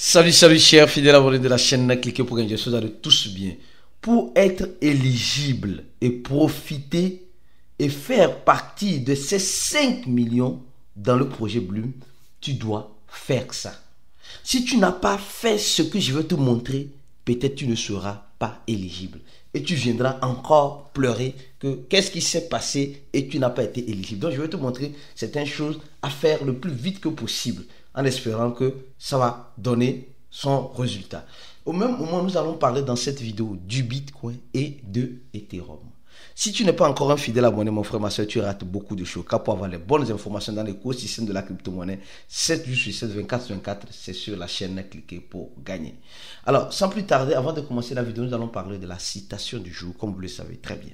Salut chers fidèles abonnés de la chaîne, cliquez pour gagner, j'espère que vous allez tous bien. Pour être éligible et profiter et faire partie de ces 5 millions dans le projet Bloom, tu dois faire ça. Si tu n'as pas fait ce que je vais te montrer, peut-être tu ne seras pas éligible. Et tu viendras encore pleurer que qu'est-ce qui s'est passé et tu n'as pas été éligible. Donc je vais te montrer certaines choses à faire le plus vite que possible en espérant que ça va donner son résultat. Au même moment, nous allons parler dans cette vidéo du Bitcoin et de Ethereum. Si tu n'es pas encore un fidèle abonné, mon frère, ma soeur, tu rates beaucoup de choses. Car pour avoir les bonnes informations dans l'écosystème de la crypto-monnaie, 7 jours sur 7, 24 sur 24, c'est sur la chaîne, cliquez pour gagner. Alors, sans plus tarder, avant de commencer la vidéo, nous allons parler de la citation du jour, comme vous le savez très bien.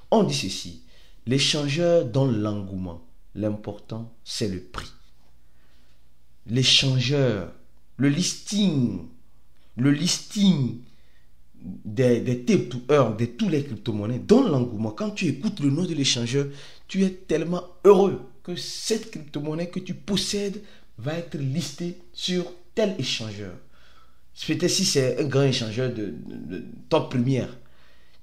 On dit ceci: l'échangeur donne l'engouement, l'important c'est le prix. L'échangeur, le listing des tape to earn de tous les crypto-monnaies donne l'engouement. Quand tu écoutes le nom de l'échangeur, tu es tellement heureux que cette crypto-monnaie que tu possèdes va être listée sur tel échangeur. Peut-être si c'est un grand échangeur de top première,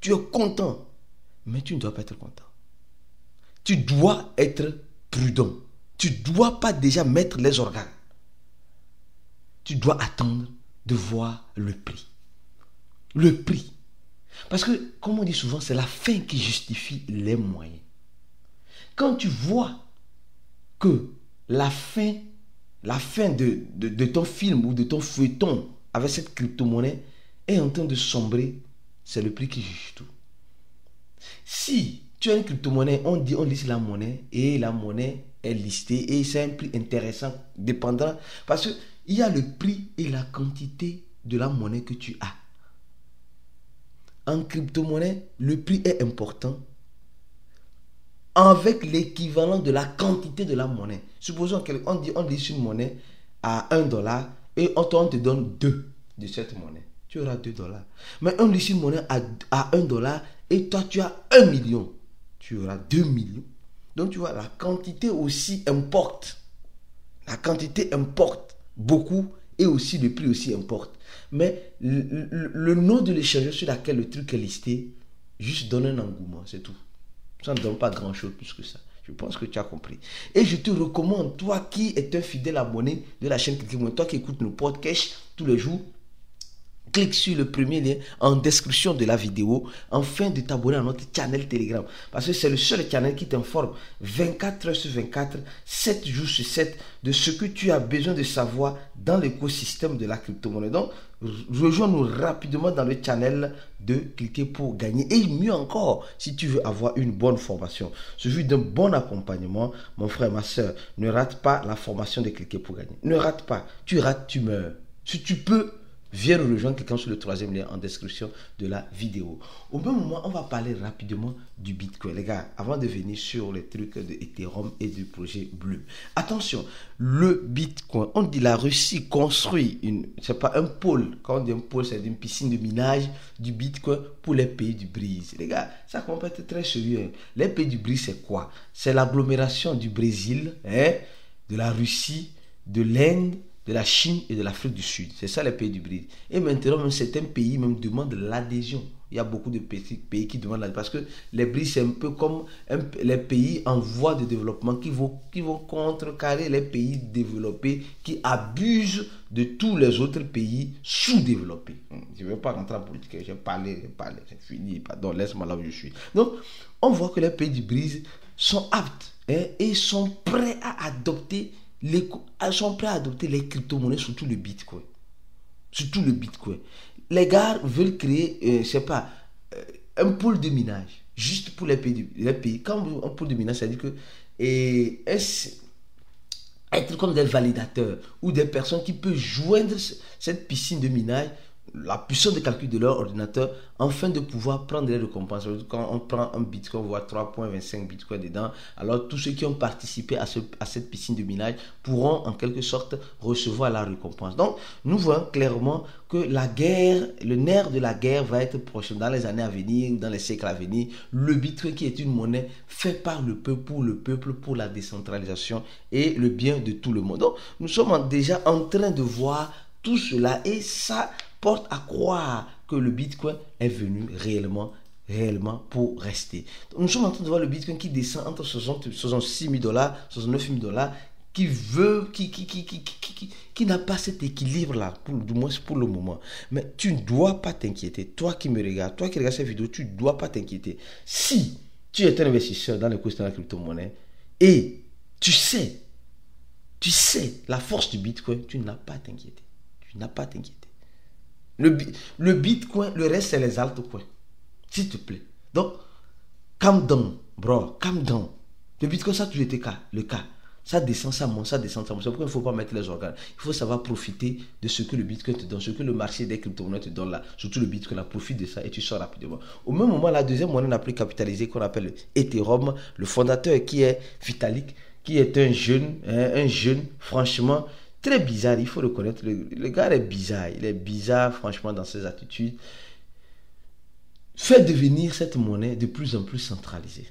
tu es content, mais tu ne dois pas être content. Tu dois être prudent. Tu ne dois pas déjà mettre les organes. Tu dois attendre de voir le prix. Le prix. Parce que, comme on dit souvent, c'est la fin qui justifie les moyens. Quand tu vois que la fin de ton film ou de ton feuilleton avec cette crypto-monnaie est en train de sombrer, c'est le prix qui juge tout. Si tu as une crypto-monnaie, on liste la monnaie et la monnaie est listée et c'est un prix intéressant, dépendant, parce que il y a le prix et la quantité de la monnaie que tu as. En crypto-monnaie, le prix est important avec l'équivalent de la quantité de la monnaie. Supposons qu'on liste une monnaie à $1 et on te donne 2 de cette monnaie. Tu auras $2. Mais on liste une monnaie à $1 et toi tu as 1 million. Tu auras 2 millions. Donc tu vois, la quantité aussi importe. La quantité importe beaucoup et aussi le prix aussi importe. Mais le nom de l'échangeur sur lequel le truc est listé juste donne un engouement, c'est tout. Ça ne donne pas grand chose plus que ça. Je pense que tu as compris. Et je te recommande, toi qui es un fidèle abonné de la chaîne Cliquez, toi qui écoutes nos podcasts tous les jours, clique sur le premier lien en description de la vidéo afin de t'abonner à notre channel Telegram. Parce que c'est le seul channel qui t'informe 24 heures sur 24, 7 jours sur 7 de ce que tu as besoin de savoir dans l'écosystème de la crypto-monnaie. Donc, rejoins-nous rapidement dans le channel de Cliquer pour gagner. Et mieux encore, si tu veux avoir une bonne formation, suivi d'un bon accompagnement, mon frère, ma soeur, ne rate pas la formation de Cliquer pour gagner. Ne rate pas. Tu rates, tu meurs. Si tu peux, viens nous rejoindre, cliquant sur le troisième lien en description de la vidéo. Au même moment, on va parler rapidement du Bitcoin. Les gars, avant de venir sur les trucs de Ethereum et du projet Bleu. Attention, le Bitcoin, on dit la Russie construit c'est pas un pôle. Quand on dit un pôle, c'est une piscine de minage du Bitcoin pour les pays du Brise. Les gars, ça commence à être très sérieux. Les pays du Brise, c'est quoi? C'est l'agglomération du Brésil, de la Russie, de l'Inde, de la Chine et de l'Afrique du Sud. C'est ça les pays du BRICS. Et maintenant, même certains pays même demandent l'adhésion. Il y a beaucoup de pays qui demandent l'adhésion. Parce que les BRICS, c'est un peu comme les pays en voie de développement qui vont contrecarrer les pays développés qui abusent de tous les autres pays sous-développés. Je ne vais pas rentrer en politique. J'ai parlé. C'est fini. Pardon, laisse-moi là où je suis. Donc, on voit que les pays du BRICS sont aptes et sont prêts à adopter elles sont prêtes à adopter les crypto-monnaies, surtout le Bitcoin. Surtout le Bitcoin. Les gars veulent créer, un pôle de minage, juste pour les pays. Quand un pôle de minage, ça veut dire que être comme des validateurs ou des personnes qui peuvent joindre cette piscine de minage, la puissance de calcul de leur ordinateur, afin de pouvoir prendre les récompenses. Quand on prend un bitcoin, on voit 3,25 bitcoins dedans. Alors tous ceux qui ont participé à cette piscine de minage pourront en quelque sorte recevoir la récompense. Donc nous voyons clairement que la guerre, le nerf de la guerre va être prochain dans les années à venir, dans les siècles à venir. Le bitcoin qui est une monnaie fait par le peuple, pour la décentralisation et le bien de tout le monde. Donc nous sommes déjà en train de voir Tout cela, et ça porte à croire que le Bitcoin est venu réellement pour rester. Nous sommes en train de voir le Bitcoin qui descend entre 60, 66 000 $, 69 000 $, qui n'a pas cet équilibre-là, du moins pour le moment. Mais tu ne dois pas t'inquiéter. Toi qui me regardes, toi qui regardes cette vidéo, tu ne dois pas t'inquiéter. Si tu es un investisseur dans les courses de la crypto-monnaie et tu sais la force du Bitcoin, tu n'as pas à t'inquiéter. Tu n'as pas à t'inquiéter. Le Bitcoin, le reste, c'est les altcoins. S'il te plaît. Donc, calm down, bro. Calm down. Le Bitcoin, ça a toujours été le cas. Ça descend, ça monte, ça descend, ça monte. C'est pourquoi il ne faut pas mettre les organes. Il faut savoir profiter de ce que le Bitcoin te donne, ce que le marché des crypto-monnaies te donne là. Surtout le Bitcoin, là, profite de ça et tu sors rapidement. Au même moment, la deuxième monnaie la plus capitalisée qu'on appelle Ethereum, le fondateur qui est Vitalik, qui est un jeune, franchement, très bizarre, il faut le connaître. Le gars est bizarre, il est bizarre, franchement, dans ses attitudes. Fait devenir cette monnaie de plus en plus centralisée.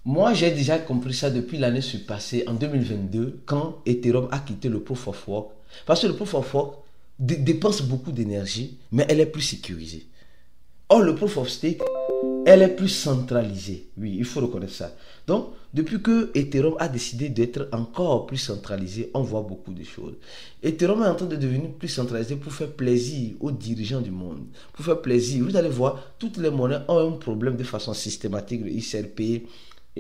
Moi, j'ai déjà compris ça depuis l'année passée, en 2022, quand Ethereum a quitté le Proof of Work. Parce que le Proof of Work dépense beaucoup d'énergie, mais elle est plus sécurisée. Or, le Proof of Stake, elle est plus centralisée. Oui, il faut reconnaître ça. Donc, depuis que Ethereum a décidé d'être encore plus centralisé, on voit beaucoup de choses. Ethereum est en train de devenir plus centralisé pour faire plaisir aux dirigeants du monde. Pour faire plaisir. Vous allez voir, toutes les monnaies ont un problème de façon systématique. Le XRP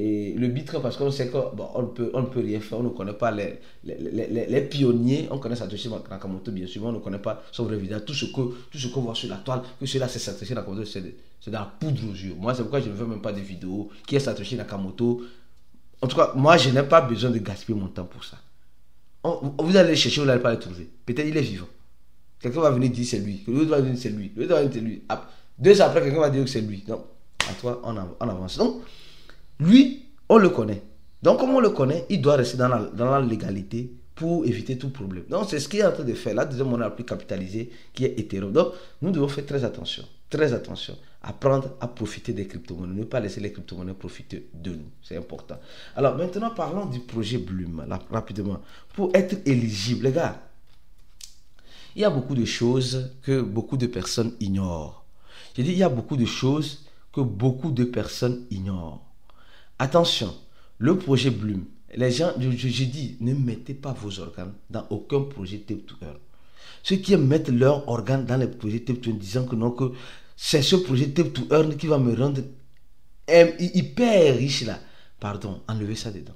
et le Bitcoin, parce qu'on sait qu'on ne peut rien faire. On ne connaît pas les pionniers. On connaît Satoshi Nakamoto, bien sûr, mais on ne connaît pas son vrai visage. Tout ce qu'on voit sur la toile, que cela c'est Satoshi Nakamoto, c'est de la poudre aux yeux. Moi, c'est pourquoi je ne veux même pas de vidéos. Qui est Satoshi Nakamoto? En tout cas, moi, je n'ai pas besoin de gaspiller mon temps pour ça. Vous allez le chercher, vous n'allez pas le trouver. Peut-être il est vivant. Quelqu'un va venir dire c'est lui. L'autre va venir dire c'est lui. L'autre va venir dire c'est lui. 2 ans après, quelqu'un va dire que c'est lui. Donc, à toi, on avance. Donc, lui, on le connaît. Donc, comme on le connaît, il doit rester dans la légalité pour éviter tout problème. Donc, c'est ce qu'il est en train de faire. La deuxième monnaie la plus capitalisée, qui est Ethereum. Donc, nous devons faire très attention. Très attention. Apprendre à profiter des crypto-monnaies. Ne pas laisser les crypto-monnaies profiter de nous. C'est important. Alors, maintenant, parlons du projet Bloom, là, rapidement. Pour être éligible, les gars, il y a beaucoup de choses que beaucoup de personnes ignorent. Je dis, il y a beaucoup de choses que beaucoup de personnes ignorent. Attention, le projet Bloom, les gens, je dis, ne mettez pas vos organes dans aucun projet Tap to Earn. Ceux qui mettent leurs organes dans les projets Tap to Earn, disant que non, que c'est ce projet Tap to Earn qui va me rendre hyper riche là. Pardon, enlevez ça dedans.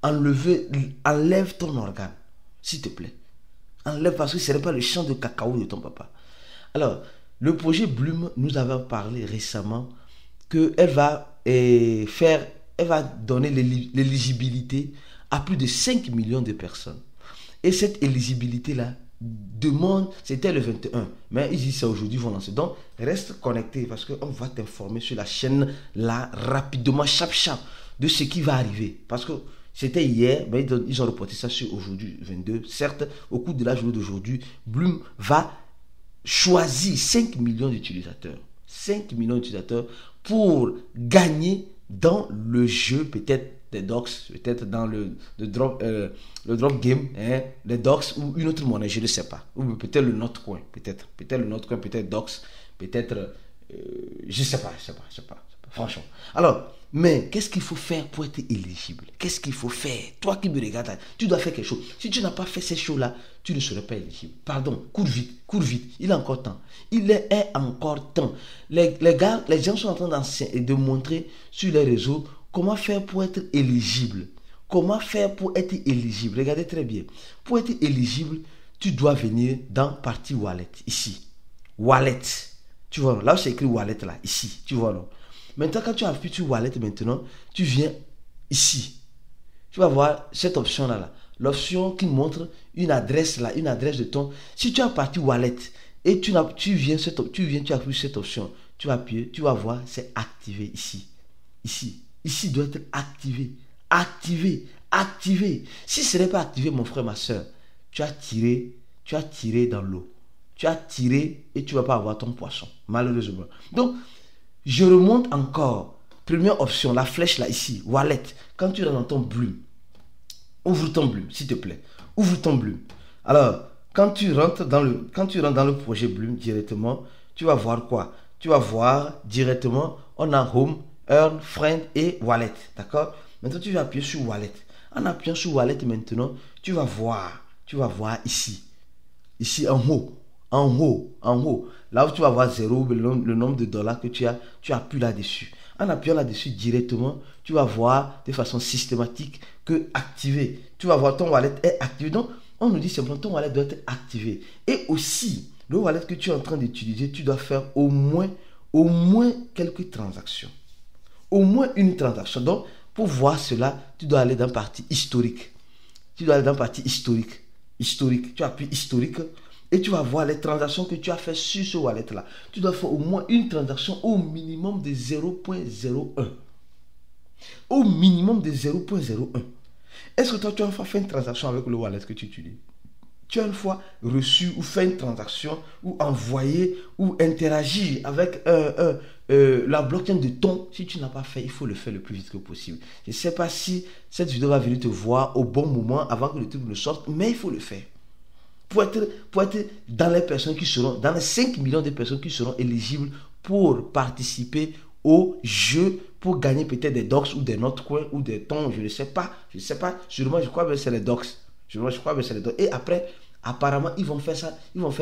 Enlève ton organe, s'il te plaît. Enlève parce que ce n'est pas le champ de cacao de ton papa. Alors, le projet Bloom, nous avons parlé récemment qu'elle va elle va donner l'éligibilité à plus de 5 millions de personnes. Et cette éligibilité-là demande, c'était le 21, mais ils disent ça aujourd'hui, ils vont lancer. Donc, reste connecté parce qu'on va t'informer sur la chaîne là, rapidement, chap, de ce qui va arriver. Parce que c'était hier, mais ils ont reporté ça sur aujourd'hui, 22. Certes, au cours de la journée d'aujourd'hui, Bloom va choisir 5 millions d'utilisateurs. 5 millions d'utilisateurs pour gagner dans le jeu, peut-être des docs, peut-être dans le drop game, hein, les docs ou une autre monnaie, je ne sais pas. Ou peut-être le Notcoin, peut-être le Notcoin, peut-être docs, peut-être, je ne sais pas, franchement. Alors, mais qu'est-ce qu'il faut faire pour être éligible? Qu'est-ce qu'il faut faire? Toi qui me regardes, tu dois faire quelque chose. Si tu n'as pas fait ces choses-là, tu ne serais pas éligible. Pardon, cours vite. Il est encore temps. Il est encore temps. Les gens sont en train de montrer sur les réseaux comment faire pour être éligible. Comment faire pour être éligible? Regardez très bien. Pour être éligible, tu dois venir dans partie wallet, ici. Wallet. Tu vois, là où c'est écrit wallet, là, ici. Tu vois, non? Maintenant, quand tu appuies sur wallet, maintenant, tu viens ici. Tu vas voir cette option-là. L'option qui montre une adresse là, une adresse de ton. Si tu as parti wallet et tu appuies cette option, tu vas appuyer, tu vas voir, c'est activé ici. Ici doit être activé. Activé. Si ce n'est pas activé, mon frère, ma soeur, tu as tiré dans l'eau. Tu as tiré et tu ne vas pas avoir ton poisson, malheureusement. Donc, je remonte encore. Première option, la flèche là, ici, wallet. Quand tu rentres dans ton Bloom, ouvre ton Bloom, s'il te plaît. Ouvre ton Bloom. Alors, quand tu rentres dans le projet Bloom directement, tu vas voir quoi? Tu vas voir directement, on a Home, Earn, Friend et Wallet. D'accord? Maintenant, tu vas appuyer sur Wallet. En appuyant sur Wallet maintenant, tu vas voir ici. Ici en haut. Là où tu vas voir 0, le nombre de dollars que tu appuies là-dessus. En appuyant là-dessus directement, tu vas voir de façon systématique que activé. Tu vas voir ton wallet est activé. Donc, on nous dit simplement ton wallet doit être activé. Et aussi, le wallet que tu es en train d'utiliser, tu dois faire au moins quelques transactions. Au moins une transaction. Donc, pour voir cela, tu dois aller dans la partie historique. Tu appuies historique et tu vas voir les transactions que tu as fait sur ce wallet-là. Tu dois faire au moins une transaction au minimum de 0.01. Au minimum de 0.01. Est-ce que toi, tu as une fois fait une transaction avec le wallet que tu utilises? Tu as une fois reçu ou fait une transaction ou envoyé ou interagi avec la blockchain de ton? Si tu n'as pas fait, il faut le faire le plus vite que possible. Je ne sais pas si cette vidéo va venir te voir au bon moment avant que le truc ne sorte, mais il faut le faire. Pour être dans les personnes qui seront, dans les 5 millions de personnes qui seront éligibles pour participer au jeu, pour gagner peut-être des docs ou des Notcoin ou des tons, je ne sais pas, sûrement je crois que c'est les docs. Et après, apparemment, ils vont faire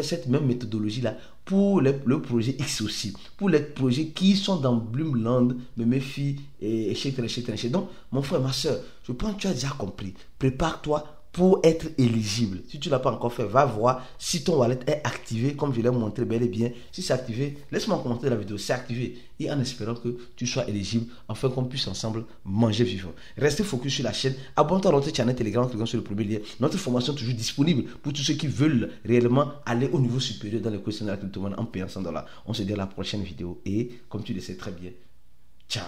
cette même méthodologie-là pour le projet X aussi. Pour les projets qui sont dans Bloomland, Memefi et etc. Donc, mon frère, ma soeur, je pense que tu as déjà compris. Prépare-toi pour être éligible. Si tu ne l'as pas encore fait, va voir si ton wallet est activé, comme je l'ai montré bel et bien. Si c'est activé, laisse-moi commenter la vidéo, c'est activé. Et en espérant que tu sois éligible, afin qu'on puisse ensemble manger vivant. Restez focus sur la chaîne. Abonne-toi à notre channel Telegram en cliquant sur le premier lien. Notre formation est toujours disponible pour tous ceux qui veulent réellement aller au niveau supérieur dans le questionnaire de la crypto-monnaie en payant $100. On se dit à la prochaine vidéo et, comme tu le sais très bien, ciao.